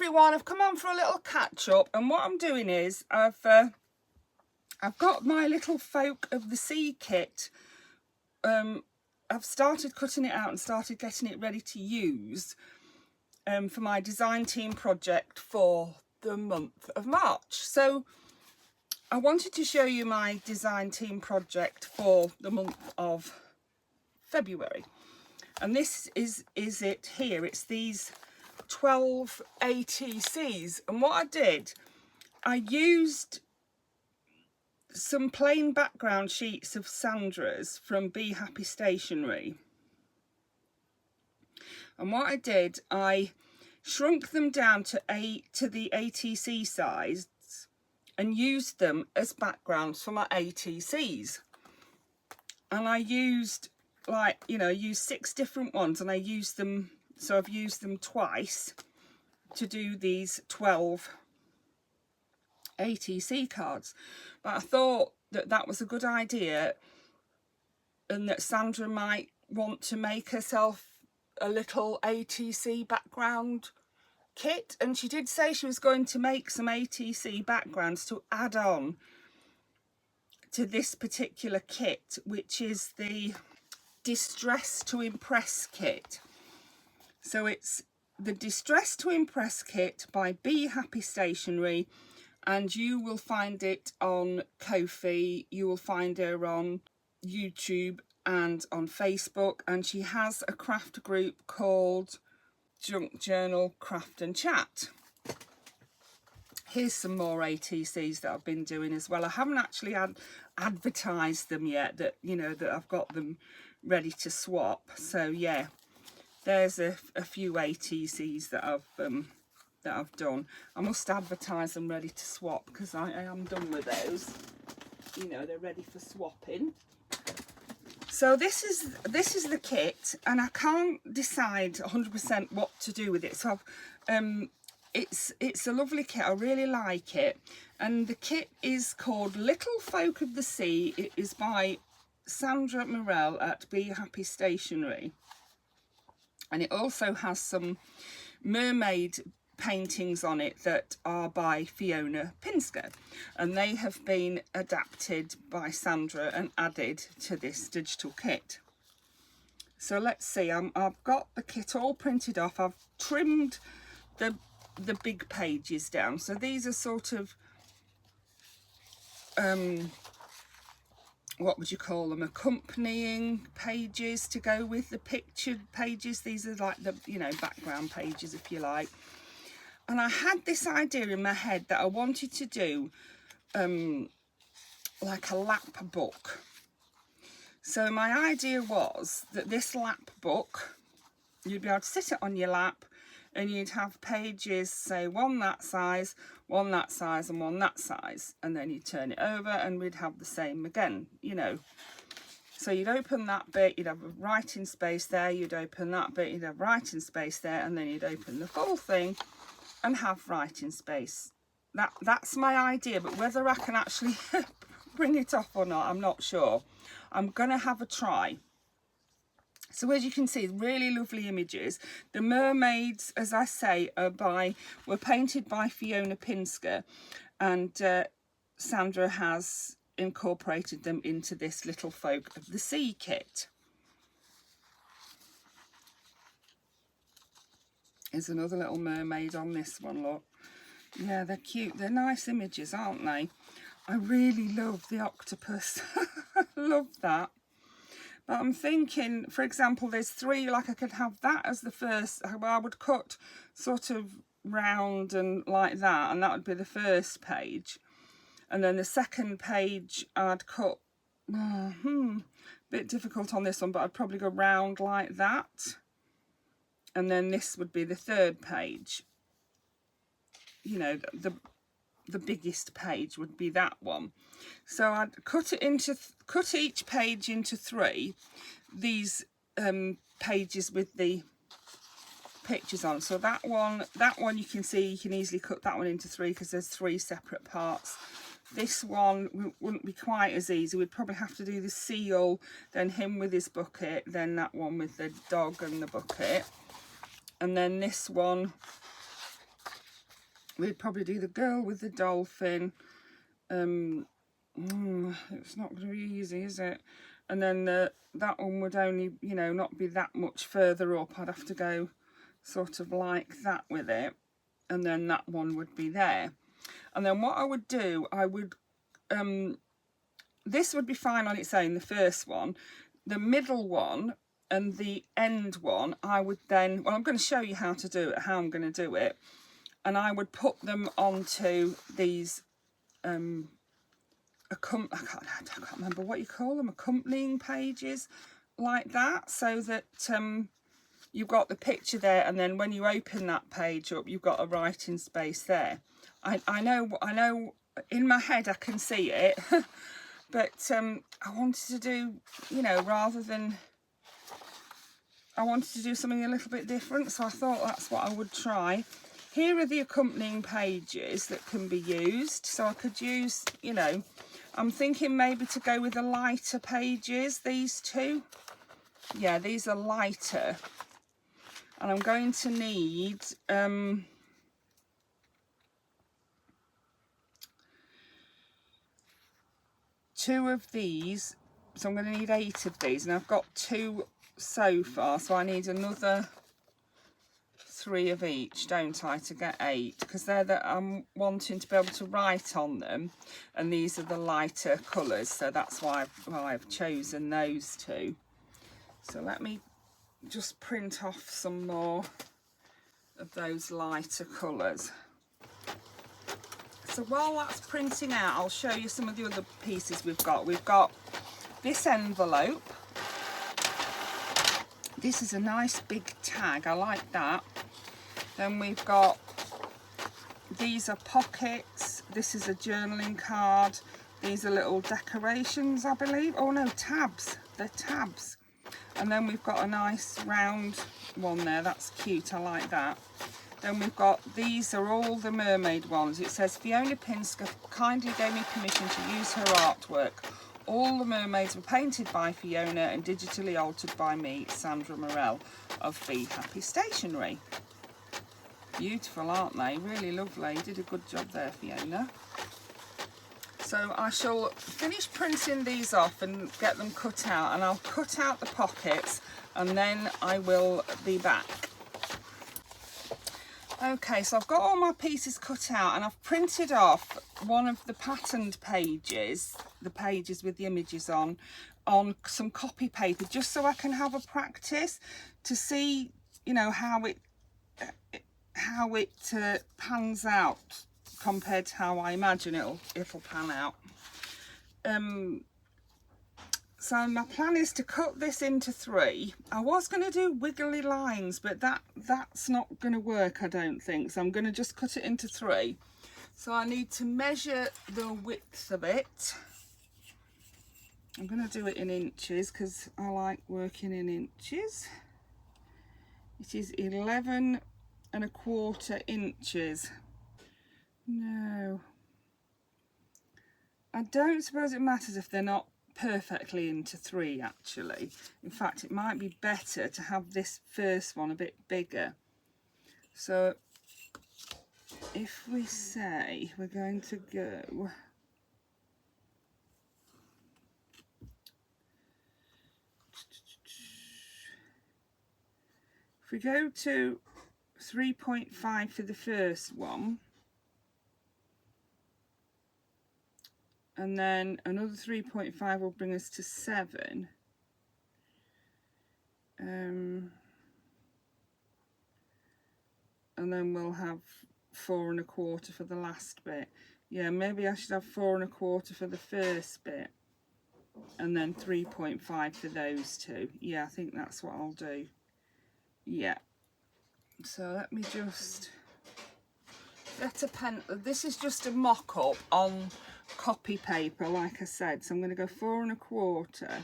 everyone, I've come on for a little catch up, and what I'm doing is I've got my little folk of the sea kit. I've started cutting it out and started getting it ready to use for my design team project for the month of March. So I wanted to show you my design team project for the month of February, and this is it here. It's these 12 ATCs, and what I did, I used some plain background sheets of Sandra's from Be Happy Stationery, and what I did, I shrunk them down to the ATC size and used them as backgrounds for my ATCs. And I used, like, you know, used 6 different ones, and I used them, so I've used them twice to do these 12 ATC cards. But I thought that that was a good idea, and that Sandra might want to make herself a little ATC background kit, and she did say she was going to make some ATC backgrounds to add on to this particular kit, which is the Distress to Impress kit. So it's the Distress to Impress kit by Be Happy Stationery, and you will find it on Ko-fi, you will find her on YouTube and on Facebook, and she has a craft group called Junk Journal Craft and Chat. Here's some more ATCs that I've been doing as well. I haven't actually advertised them yet, that, you know, that I've got them ready to swap. So yeah, there's a few ATCs that I've done. I must advertise them ready to swap, because I am done with those. You know, they're ready for swapping. So this is the kit, and I can't decide 100% what to do with it. So it's a lovely kit. I really like it, and the kit is called Little Folk of the Sea. It is by Sandra Morell at Be Happy Stationery, and it also has some mermaid paintings on it that are by Fiona Pinsker, and they have been adapted by Sandra and added to this digital kit. So let's see, I've got the kit all printed off. I've trimmed the big pages down, so these are sort of what would you call them, accompanying pages to go with the pictured pages. These are like the, you know, background pages, if you like. And I had this idea in my head that I wanted to do like a lap book. So my idea was that this lap book, you'd be able to sit it on your lap, and you'd have pages, say one that size, one that size, and one that size, and then you'd turn it over and we'd have the same again, you know. So you'd open that bit, you'd have a writing space there, you'd open that bit, you'd have writing space there, and then you'd open the full thing and have writing space. That's my idea, but whether I can actually bring it off or not, I'm not sure. I'm gonna have a try. So as you can see, really lovely images. The mermaids, as I say, were painted by Fiona Pinsker, and Sandra has incorporated them into this Little Folk of the Sea kit. There's another little mermaid on this one, look. Yeah, they're cute. They're nice images, aren't they? I really love the octopus. Love that. But I'm thinking, for example, there's 3, like I could have that as the first. I would cut sort of round and like that, and that would be the first page. And then the second page I'd cut, bit difficult on this one, but I'd probably go round like that. And then this would be the third page. You know, the biggest page would be that one. So I'd cut each page into 3, these pages with the pictures on. So that one you can see, you can easily cut that one into 3 because there's 3 separate parts. This one wouldn't be quite as easy. We'd probably have to do the seal, then him with his bucket, then that one with the dog and the bucket. And then this one we'd probably do the girl with the dolphin. It's not going to be easy, is it? And then that one would only, you know, not be that much further up. I'd have to go sort of like that with it, and then that one would be there. And then what I would do, I would this would be fine on its own, the first one. The middle one and the end one, I would then, well, I'm going to show you how to do it, how I'm going to do it, and I would put them onto these I can't remember what you call them, accompanying pages, like that, so that you've got the picture there, and then when you open that page up, you've got a writing space there. I know in my head I can see it, but I wanted to do, you know, I wanted to do something a little bit different, so I thought that's what I would try. Here are the accompanying pages that can be used, so I could use, you know, I'm thinking maybe to go with the lighter pages, these two. Yeah, these are lighter. And I'm going to need two of these, so I'm going to need 8 of these, and I've got 2 so far, so I need another 3 of each, don't I, to get 8, because they're that I'm wanting to be able to write on them, and these are the lighter colours, so that's why I've chosen those 2. So let me just print off some more of those lighter colours. So while that's printing out, I'll show you some of the other pieces we've got. We've got this envelope. This is a nice big tag, I like that. Then we've got, these are pockets, this is a journaling card, these are little decorations, I believe. Oh no, tabs, they're tabs. And then we've got a nice round one there, that's cute, I like that. Then we've got, these are all the mermaid ones. It says, Fiona Pinsker kindly gave me permission to use her artwork. All the mermaids were painted by Fiona and digitally altered by me, Sandra Morell of Be Happy Stationery. Beautiful, aren't they? Really lovely. You did a good job there, Fiona. So I shall finish printing these off and get them cut out, and I'll cut out the pockets and then I will be back. Okay, so I've got all my pieces cut out and I've printed off one of the patterned pages, the pages with the images on some copy paper, just so I can have a practice to see, you know, how it pans out compared to how I imagine it'll pan out. So my plan is to cut this into 3. I was going to do wiggly lines, but that's not going to work, I don't think. So I'm going to just cut it into 3. So I need to measure the width of it. I'm going to do it in inches because I like working in inches. It is 11 1/4 inches. No, I don't suppose it matters if they're not perfectly into 3, actually. In fact, it might be better to have this first one a bit bigger. So if we say we're going to go, if we go to 3.5 for the first one, and then another 3.5 will bring us to 7. And then we'll have 4 1/4 for the last bit. Yeah, maybe I should have 4 1/4 for the first bit, and then 3.5 for those 2. Yeah, I think that's what I'll do. Yeah. So let me just get a pen. This is just a mock-up on copy paper, like I said. So I'm going to go 4 1/4,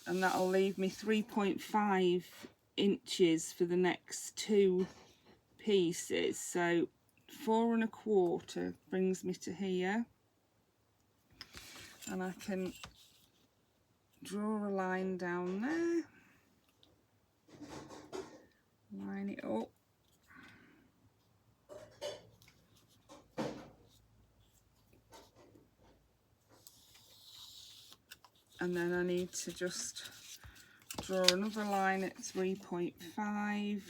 and that'll leave me 3.5 inches for the next 2 pieces. So 4 1/4 brings me to here, and I can draw a line down there, line it up, and then I need to just draw another line at 3.5.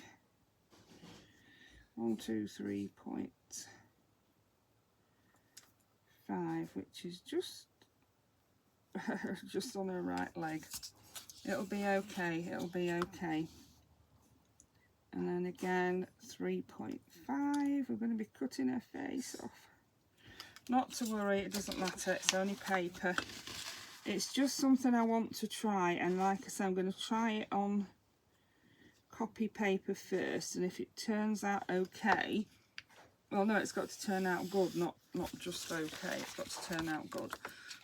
1, 2, 3.5, which is just just on her right leg. It'll be okay, it'll be okay. And then again 3.5. We're going to be cutting her face off. Not to worry, it doesn't matter, it's only paper. It's just something I want to try, and like I said, I'm going to try it on copy paper first, and if it turns out okay, well no, it's got to turn out good, not just okay, it's got to turn out good.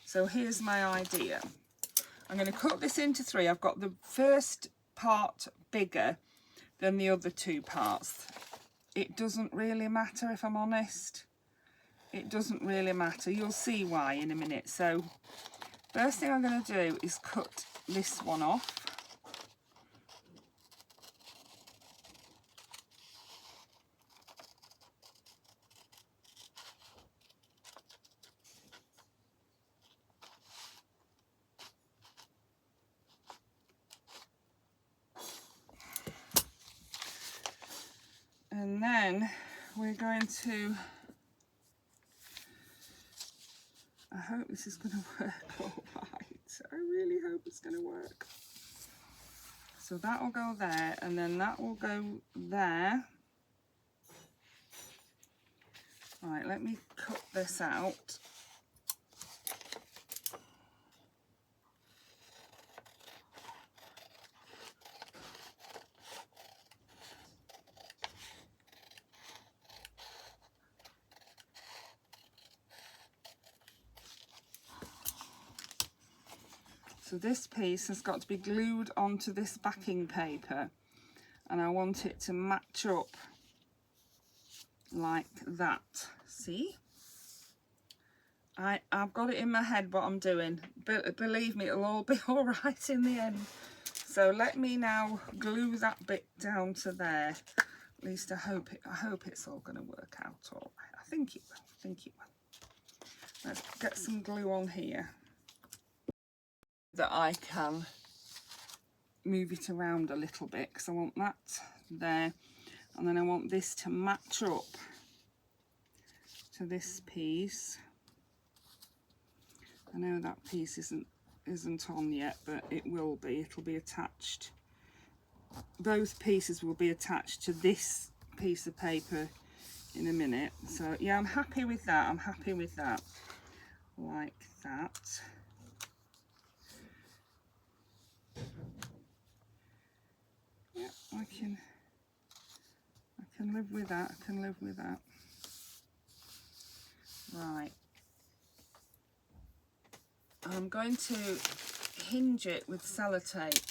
So here's my idea. I'm going to cut this into 3. I've got the first part bigger than the other 2 parts. It doesn't really matter, if I'm honest. It doesn't really matter. You'll see why in a minute. So first thing I'm going to do is cut this one off. And then we're going to, I hope this is going to work all right. I really hope it's going to work. So that will go there, and then that will go there. Right, let me cut this out. So this piece has got to be glued onto this backing paper, and I want it to match up like that. See? I've got it in my head what I'm doing, but believe me, it'll all be all right in the end. So let me now glue that bit down to there. At least I hope it's all going to work out all right. I think it will. I think it will. Let's get some glue on here that I can move it around a little bit, because I want that there, and then I want this to match up to this piece. I know that piece isn't on yet, but it will be. It'll be attached. Both pieces will be attached to this piece of paper in a minute. So yeah, I'm happy with that. I'm happy with that. Like that. Yeah, I can live with that. I can live with that. Right. I'm going to hinge it with sellotape.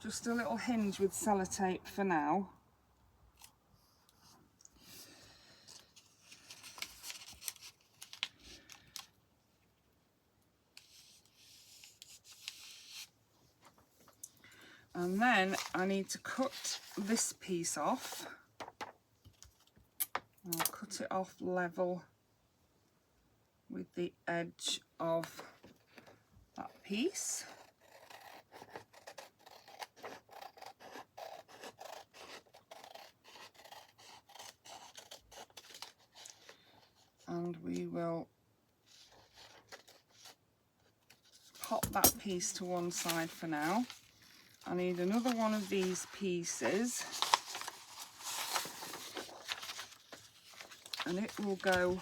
Just a little hinge with sellotape for now. And then I need to cut this piece off. I'll cut it off level with the edge of that piece. And we will pop that piece to one side for now. I need another one of these pieces, and it will go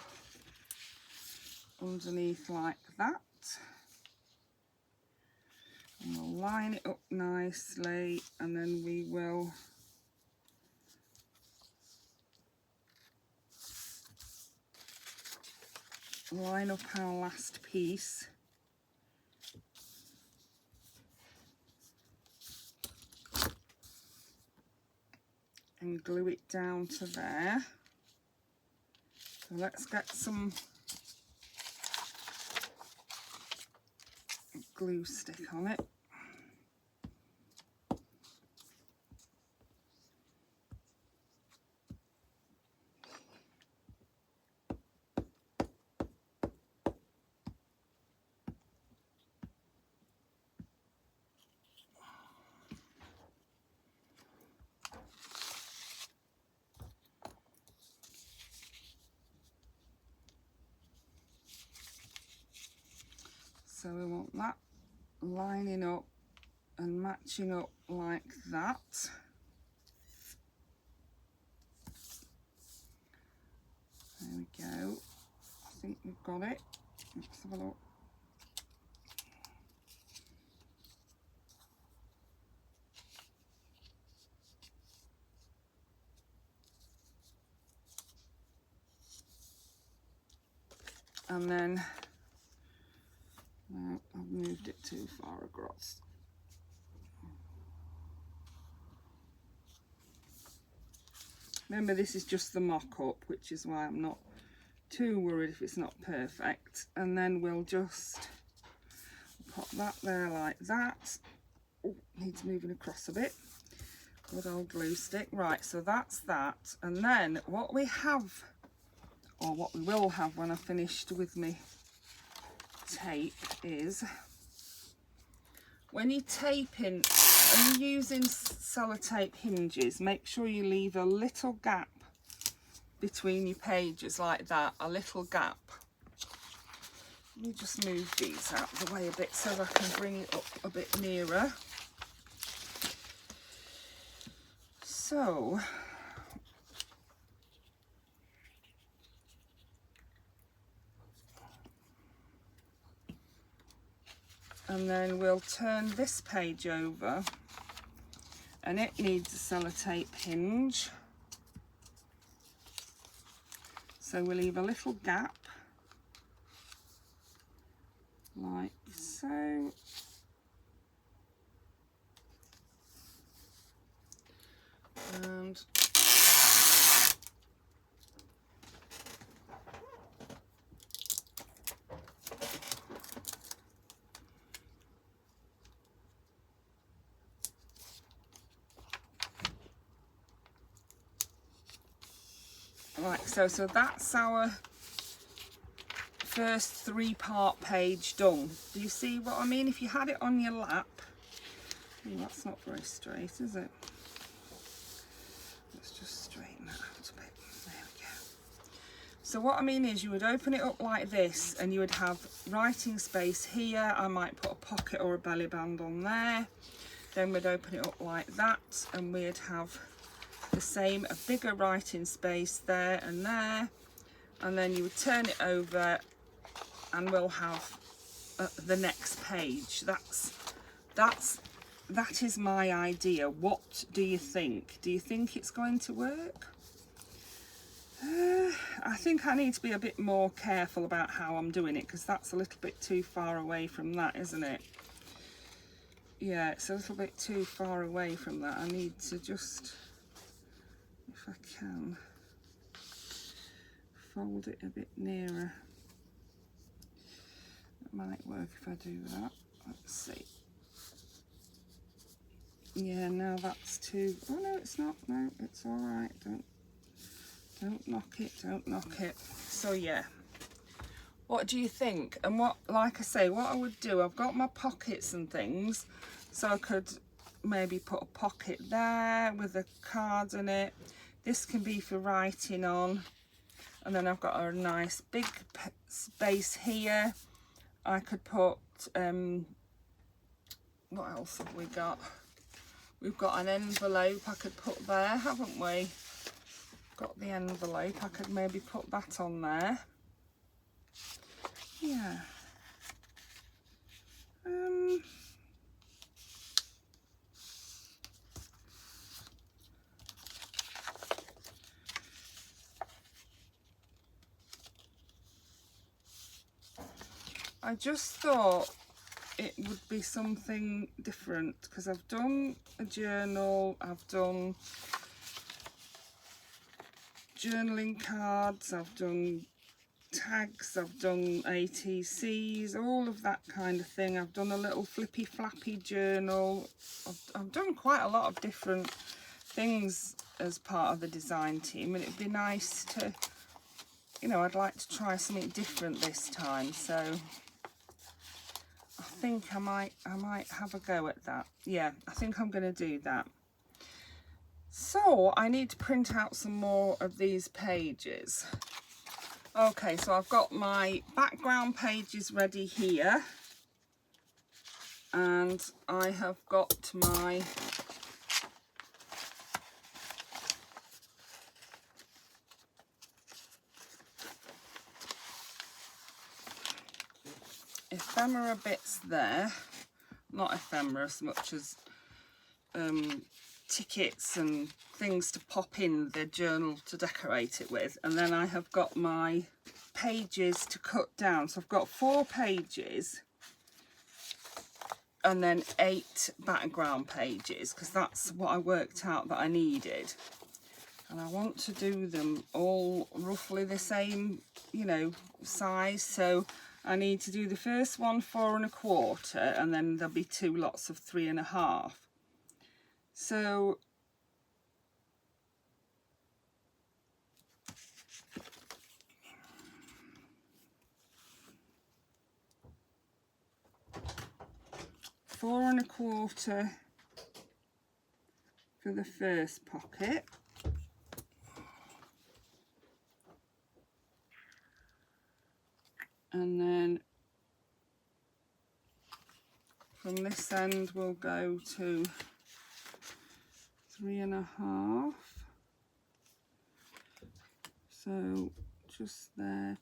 underneath like that. And we'll line it up nicely, and then we will line up our last piece. And glue it down to there. So let's get some glue stick on it. So we want that lining up and matching up like that. There we go. I think we've got it. Let's have a look. And then, no, I've moved it too far across. Remember, this is just the mock-up, which is why I'm not too worried if it's not perfect. And then we'll just pop that there like that. Oh, needs moving across a bit. Good old glue stick. Right, so that's that. And then what we have, or what we will have when I've finished with my tape, is when you're taping and you're using sellotape hinges, make sure you leave a little gap between your pages like that, a little gap. Let me just move these out of the way a bit so that I can bring it up a bit nearer. So, and then we'll turn this page over and it needs a sellotape hinge. So we'll leave a little gap like so. And like so. So that's our first 3-part page done. Do you see what I mean? If you had it on your lap, that's not very straight, is it? Let's just straighten that out a bit. There we go. So what I mean is you would open it up like this and you would have writing space here. I might put a pocket or a belly band on there. Then we'd open it up like that and we'd have the same, a bigger writing space there and there. And then you would turn it over and we'll have the next page. That is my idea. What do you think? Do you think it's going to work? I think I need to be a bit more careful about how I'm doing it, because that's a little bit too far away from that, isn't it? Yeah, it's a little bit too far away from that. I need to just, if I can, fold it a bit nearer. It might work if I do that. Let's see. Yeah, now that's too, oh no, it's not. No, it's all right. Don't knock it, don't knock it. So yeah, what do you think? And what, like I say, what I would do, I've got my pockets and things, so I could maybe put a pocket there with a card in it. This can be for writing on. And then I've got a nice big space here. I could put, what else have we got? We've got an envelope I could put there, haven't we? Got the envelope, I could maybe put that on there. Yeah. I just thought it would be something different, because I've done a journal, I've done journaling cards, I've done tags, I've done ATCs, all of that kind of thing. I've done a little flippy flappy journal. I've done quite a lot of different things as part of the design team, and it'd be nice to, you know, I'd like to try something different this time. So I think I might have a go at that. Yeah, I think I'm going to do that. So I need to print out some more of these pages. Okay, so I've got my background pages ready here. and I have got my ephemera bits there, not ephemera as much as tickets and things to pop in the journal to decorate it with. And then I have got my pages to cut down, so I've got 4 pages and then 8 background pages, because that's what I worked out that I needed. And I want to do them all roughly the same, you know, size. So I need to do the first one 4 1/4, and then there'll be 2 lots of 3 1/2. So four and a quarter for the first pocket, and then from this end we'll go to 3 1/2, so just there,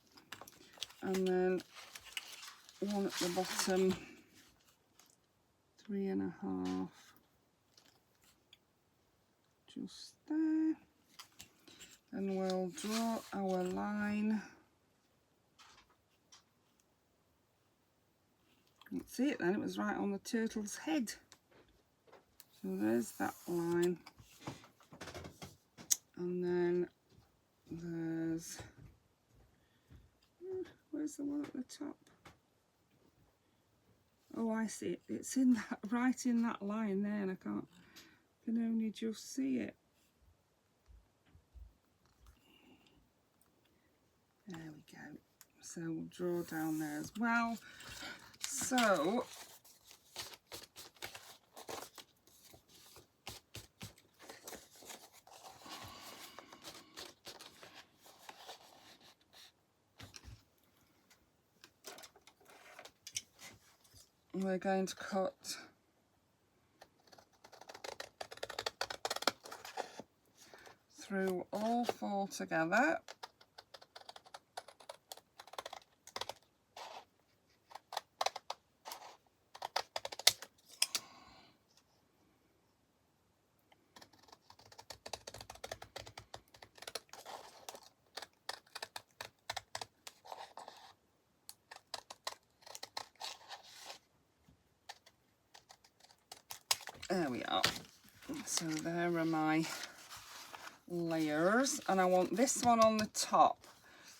and then one at the bottom, 3 1/2, just there, and we'll draw our line. Can't see it then, it was right on the turtle's head. So there's that line, and then there's, where's the one at the top? Oh, I see it. It's in that, right in that line there, and I can only just see it. There we go. So we'll draw down there as well. So we're going to cut through all 4 together. There we are. So there are my layers, and I want this one on the top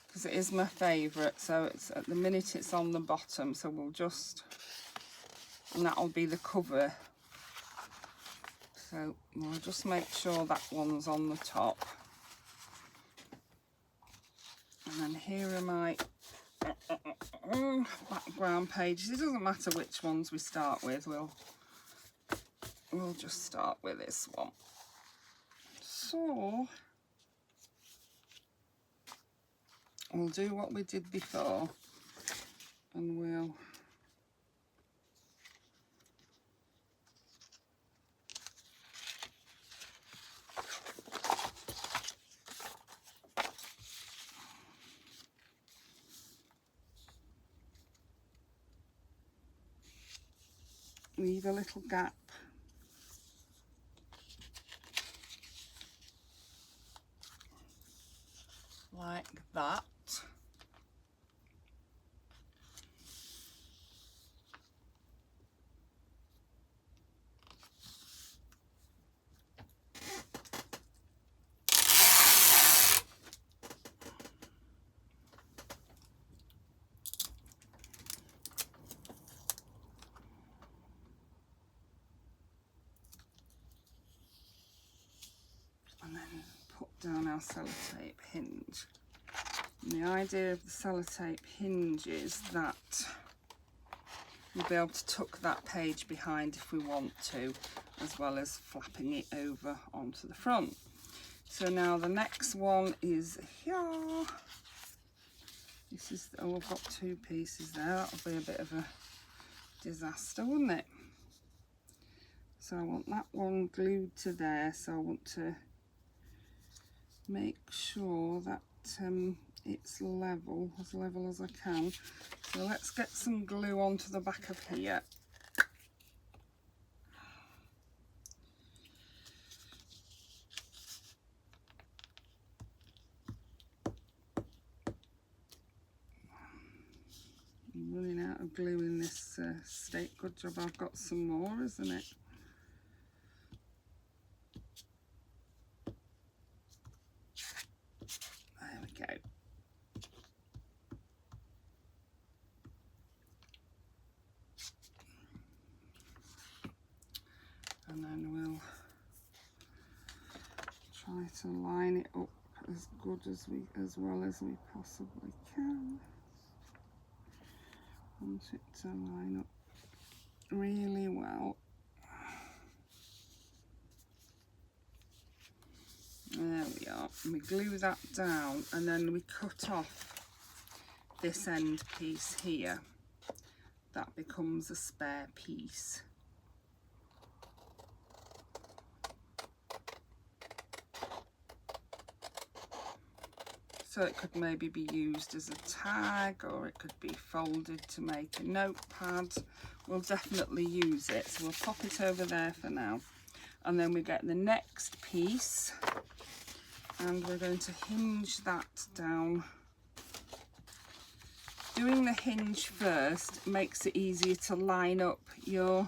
because it is my favourite. So it's at the minute it's on the bottom, so we'll just, and that'll be the cover. So we'll just make sure that one's on the top. And then here are my background pages. It doesn't matter which ones we start with, we'll just start with this one. So we'll do what we did before, and we'll leave a little gap like that. And then put down our sellotape hinge. And the idea of the sellotape hinge is that we'll be able to tuck that page behind if we want to, as well as flapping it over onto the front. So now the next one is here. This is, oh, I've got 2 pieces there. That'll be a bit of a disaster, wouldn't it? So I want that one glued to there, so I want to make sure that it's level as I can. So let's get some glue onto the back of here. I'm running out of glue in this stick. Good job I've got some more, isn't it? There we go. And then we'll try to line it up as well as we possibly can. Want it to line up really well. There we are. And we glue that down, and then we cut off this end piece here. That becomes a spare piece. So it could maybe be used as a tag, or it could be folded to make a notepad. We'll definitely use it, so we'll pop it over there for now. And then we get the next piece, and we're going to hinge that down. Doing the hinge first makes it easier to line up your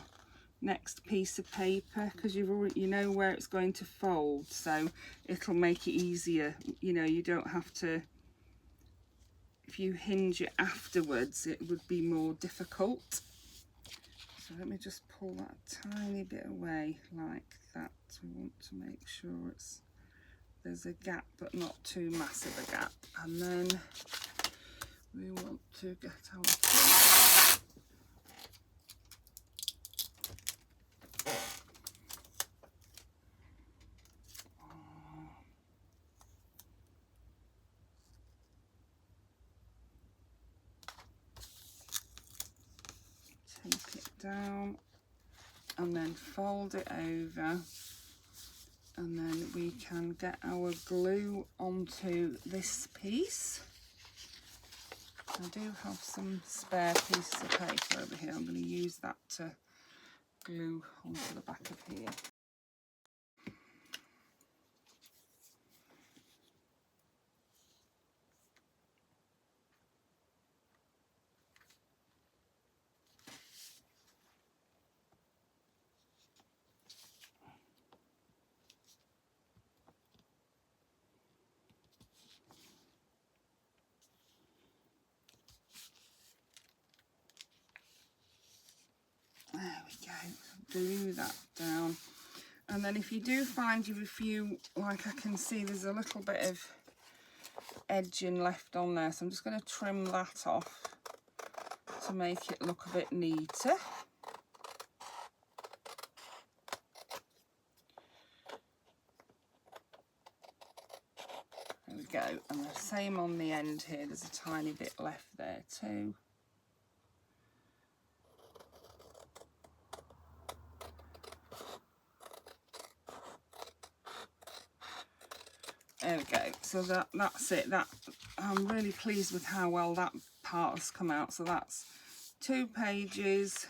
next piece of paper, because you know where it's going to fold, so it'll make it easier. You know, you don't have to, if you hinge it afterwards, it would be more difficult. So let me just pull that tiny bit away like that. We want to make sure there's a gap, but not too massive a gap. And then we want to get our take it down and then fold it over, and then we can get our glue onto this piece. I do have some spare pieces of paper over here. I'm going to use that to glue onto the back of here. There we go, glue that down. And then if you do find like I can see there's a little bit of edging left on there, so I'm just going to trim that off to make it look a bit neater. There we go, and the same on the end here, there's a tiny bit left there too. There we go, so that's it. I'm really pleased with how well that part has come out. So that's 2 pages,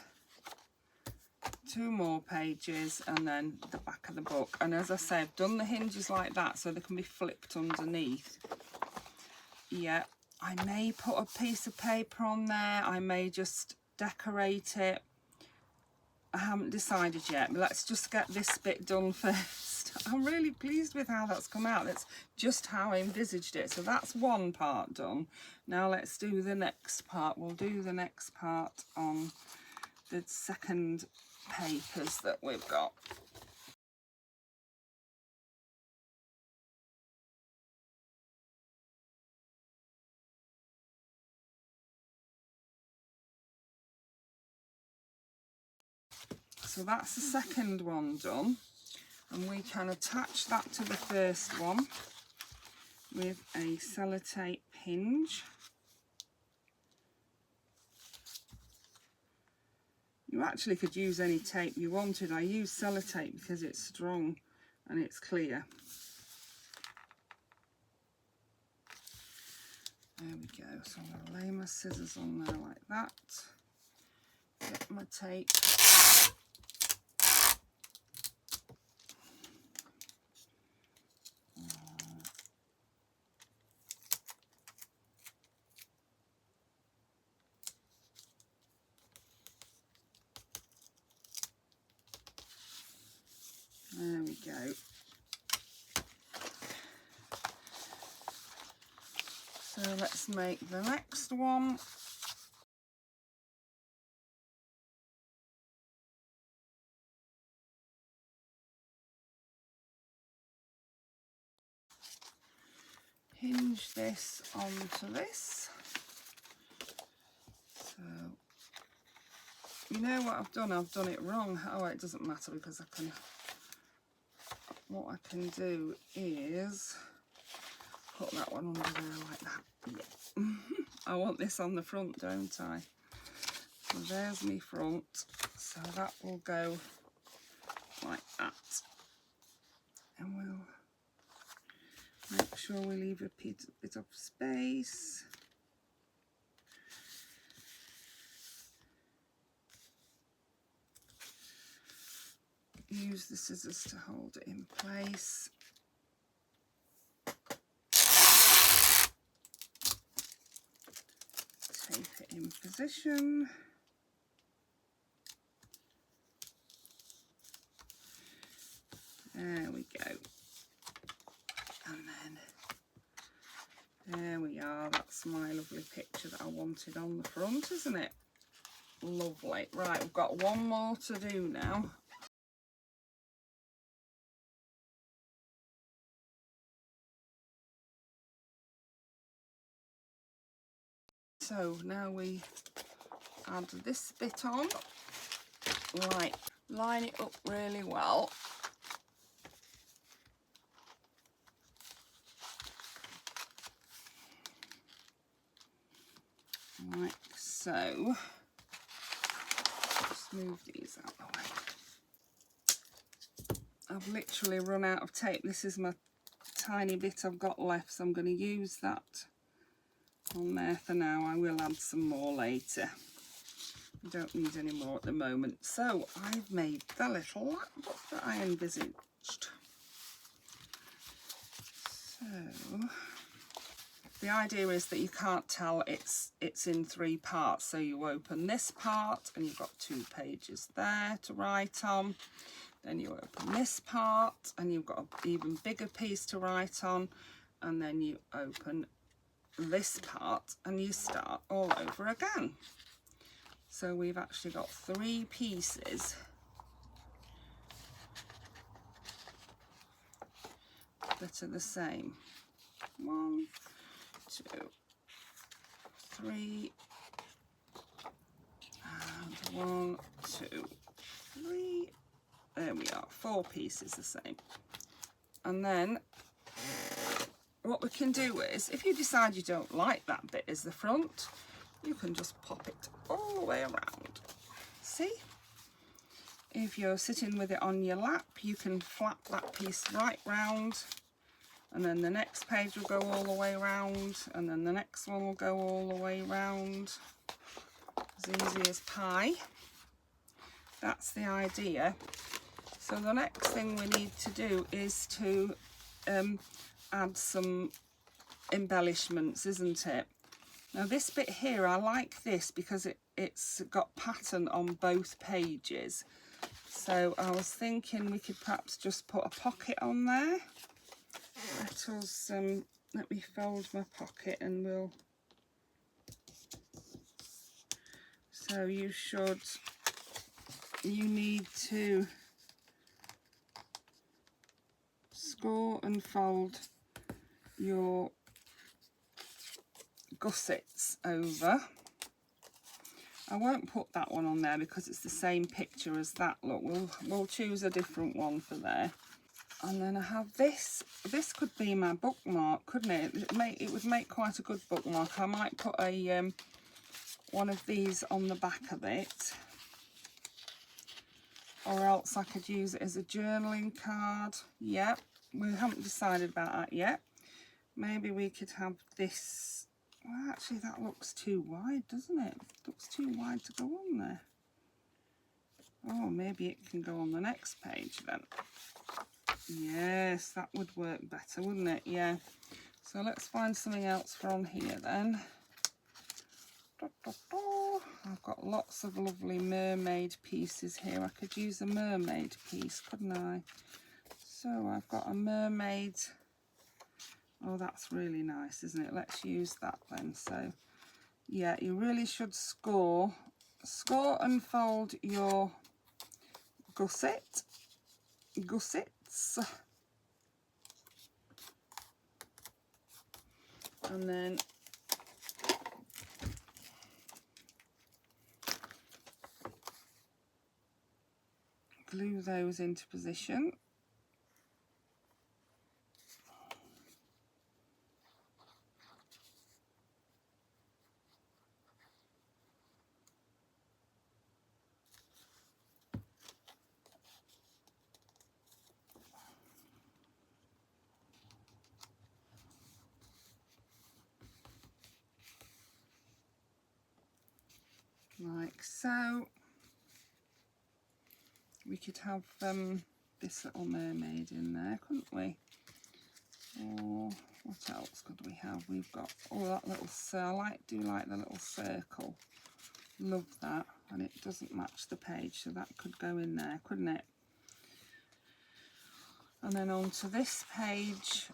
2 more pages, and then the back of the book. And as I say, I've done the hinges like that so they can be flipped underneath. Yeah, I may put a piece of paper on there, I may just decorate it. I haven't decided yet, but let's just get this bit done first. I'm really pleased with how that's come out. That's just how I envisaged it. So that's one part done. Now let's do the next part. We'll do the next part on the second papers that we've got. So that's the second one done, and we can attach that to the first one with a sellotape hinge. You actually could use any tape you wanted. I use sellotape because it's strong and it's clear. There we go. So I'm going to lay my scissors on there like that. Get my tape. There we go. So let's make the next one. Hinge this onto this. So, you know what I've done? I've done it wrong. Oh, it doesn't matter because what I can do is put that one under there like that. Yeah. I want this on the front, don't I? So there's my front. So that will go like that. And we'll make sure we leave a bit of space. Use the scissors to hold it in place. Tape it in position. There we go. And then there we are. That's my lovely picture that I wanted on the front, isn't it? Lovely. Right, we've got one more to do now. So now we add this bit on, like line it up really well. Like so. Just move these out of the way. I've literally run out of tape. This is my tiny bit I've got left, so I'm going to use that on there for now. I will add some more later. I don't need any more at the moment. So I've made the little laptop that I envisaged. So the idea is that you can't tell it's in 3 parts. So you open this part and you've got 2 pages there to write on. Then you open this part and you've got an even bigger piece to write on. And then you open this part and you start all over again. So we've actually got 3 pieces that are the same. 1, 2, 3, and 1, 2, 3. There we are, 4 pieces the same. And then what we can do is, if you decide you don't like that bit as the front, you can just pop it all the way around. See? If you're sitting with it on your lap, you can flap that piece right round, and then the next page will go all the way around, and then the next one will go all the way around. As easy as pie. That's the idea. So the next thing we need to do is to add some embellishments, isn't it? Now this bit here, I like this because it's got pattern on both pages. So I was thinking we could perhaps just put a pocket on there. Let me fold my pocket and we'll... So you need to score and fold your gussets over. I won't put that one on there because it's the same picture as that. Look, we'll choose a different one for there. And then I have this. This could be my bookmark, couldn't it? It would make quite a good bookmark. I might put a one of these on the back of it. or else I could use it as a journaling card. Yep, we haven't decided about that yet. Maybe we could have this. Well, actually that looks too wide, doesn't it? It looks too wide to go on there. Oh, maybe it can go on the next page then. Yes, that would work better, wouldn't it? Yeah. So let's find something else from here then. I've got lots of lovely mermaid pieces here. I could use a mermaid piece, couldn't I? So I've got a mermaid. Oh, that's really nice, isn't it? Let's use that then. So yeah, you really should score and fold your gussets, and then glue those into position. Like so. We could have this little mermaid in there, couldn't we? Or what else could we have? We've got that little, I do like the little circle. Love that. And it doesn't match the page, so that could go in there, couldn't it? And then onto this page,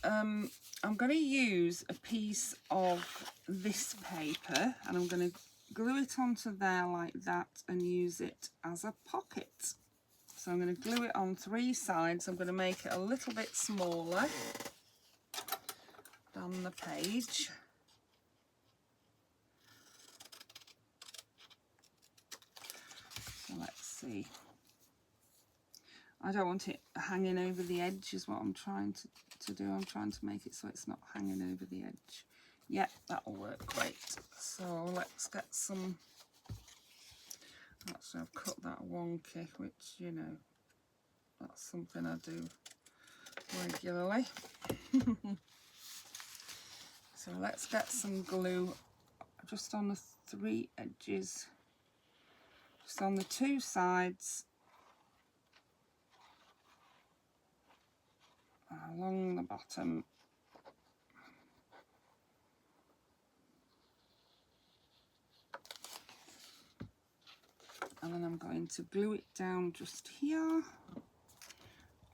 I'm going to use a piece of this paper and I'm going to glue it onto there like that and use it as a pocket. So I'm going to glue it on 3 sides. I'm going to make it a little bit smaller than the page. So let's see. I don't want it hanging over the edge is what I'm trying to do. I'm trying to make it so it's not hanging over the edge. Yeah, that'll work great. So let's get some. Actually, I've cut that wonky, which, you know, that's something I do regularly. So let's get some glue just on the 3 edges, just on the 2 sides, along the bottom. And then I'm going to glue it down just here.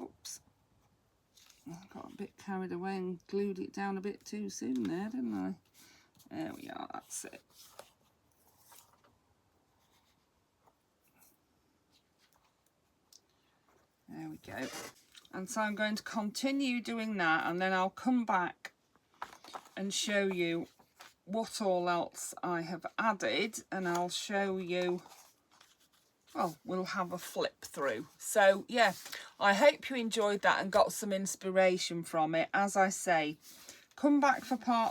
Oops. I got a bit carried away and glued it down a bit too soon there, didn't I? There we are, that's it. There we go. And so I'm going to continue doing that, and then I'll come back and show you what all else I have added, and I'll show you, well, we'll have a flip through. So yeah, I hope you enjoyed that and got some inspiration from it. As I say, come back for part